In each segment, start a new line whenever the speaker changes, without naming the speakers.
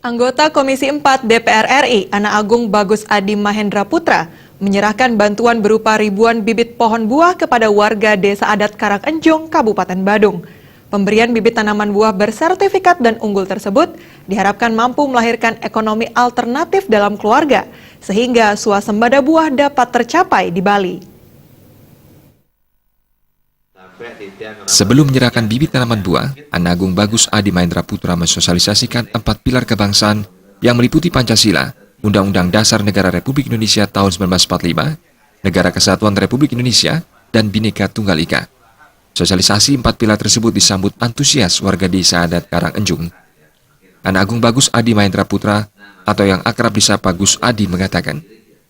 Anggota Komisi 4 DPR RI, Ana Agung Bagus Adi Mahendra Putra, menyerahkan bantuan berupa ribuan bibit pohon buah kepada warga Desa Adat Karangenjung, Kabupaten Badung. Pemberian bibit tanaman buah bersertifikat dan unggul tersebut diharapkan mampu melahirkan ekonomi alternatif dalam keluarga, sehingga swasembada buah dapat tercapai di Bali.
Sebelum menyerahkan bibit tanaman buah, Ana Agung Bagus Adi Mahendra Putra mensosialisasikan 4 pilar kebangsaan yang meliputi Pancasila, Undang-Undang Dasar Negara Republik Indonesia tahun 1945, Negara Kesatuan Republik Indonesia, dan Bhinneka Tunggal Ika. Sosialisasi 4 pilar tersebut disambut antusias warga Desa Adat Karangenjung. Ana Agung Bagus Adi Mahendra Putra, atau yang akrab disapa Gus Adi, mengatakan,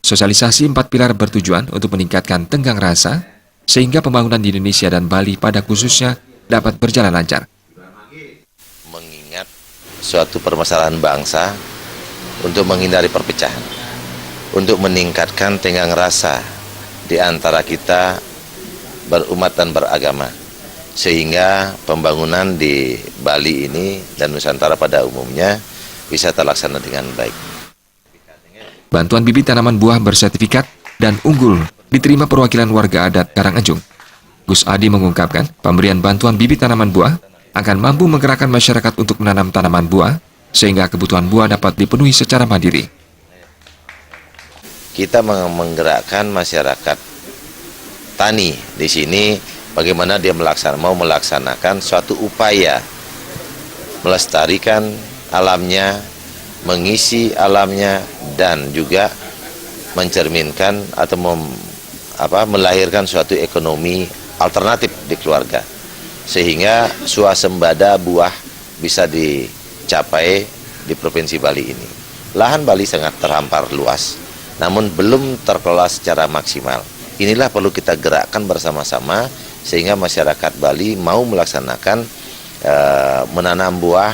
sosialisasi 4 pilar bertujuan untuk meningkatkan tenggang rasa, sehingga pembangunan di Indonesia dan Bali pada khususnya dapat berjalan lancar.
Mengingat suatu permasalahan bangsa untuk menghindari perpecahan, untuk meningkatkan tenggang rasa di antara kita berumat dan beragama, sehingga pembangunan di Bali ini dan Nusantara pada umumnya bisa terlaksana dengan baik.
Bantuan bibit tanaman buah bersertifikat dan unggul diterima perwakilan warga adat Karangenjung. Gus Adi mengungkapkan, pemberian bantuan bibit tanaman buah akan mampu menggerakkan masyarakat untuk menanam tanaman buah, sehingga kebutuhan buah dapat dipenuhi secara mandiri.
Kita menggerakkan masyarakat tani di sini, bagaimana dia mau melaksanakan suatu upaya melestarikan alamnya, mengisi alamnya, dan juga mencerminkan atau melahirkan suatu ekonomi alternatif di keluarga, sehingga swasembada buah bisa dicapai di Provinsi Bali ini. Lahan Bali sangat terhampar luas, namun belum terkelola secara maksimal. Inilah perlu kita gerakkan bersama-sama, sehingga masyarakat Bali mau melaksanakan menanam buah.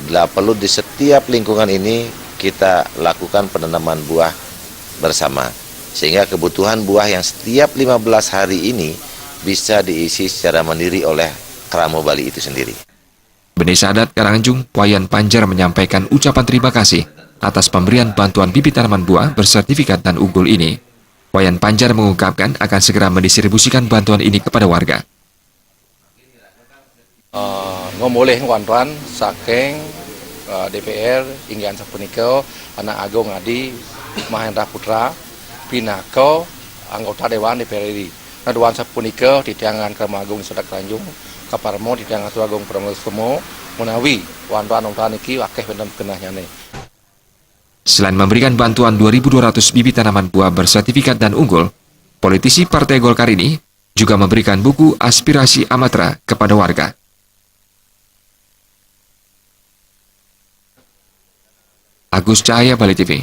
Bila perlu di setiap lingkungan ini kita lakukan penanaman buah bersama, sehingga kebutuhan buah yang setiap 15 hari ini bisa diisi secara mandiri oleh Kramo Bali itu sendiri.
Desa Adat Karangenjung, Wayan Panjar menyampaikan ucapan terima kasih atas pemberian bantuan bibit tanaman buah bersertifikat dan unggul ini. Wayan Panjar mengungkapkan akan segera mendistribusikan bantuan ini kepada warga.
Ngomoleh bantuan saking DPR inggian sapunika Ana Agung Adi Mahendra Putra pinaka anggota Dewan DPR RI. Nah, Dewan sapunika ditiangan Krama Agung Desa Adat Karangenjung kaparmo ditiangan Atur Agung Pramesmo menawi wantuan iki akeh wonten kenahnyane.
Selain memberikan bantuan 2.200 bibit tanaman buah bersertifikat dan unggul, politisi Partai Golkar ini juga memberikan buku Aspirasi Amatra kepada warga. Agus Cahaya, Bali TV.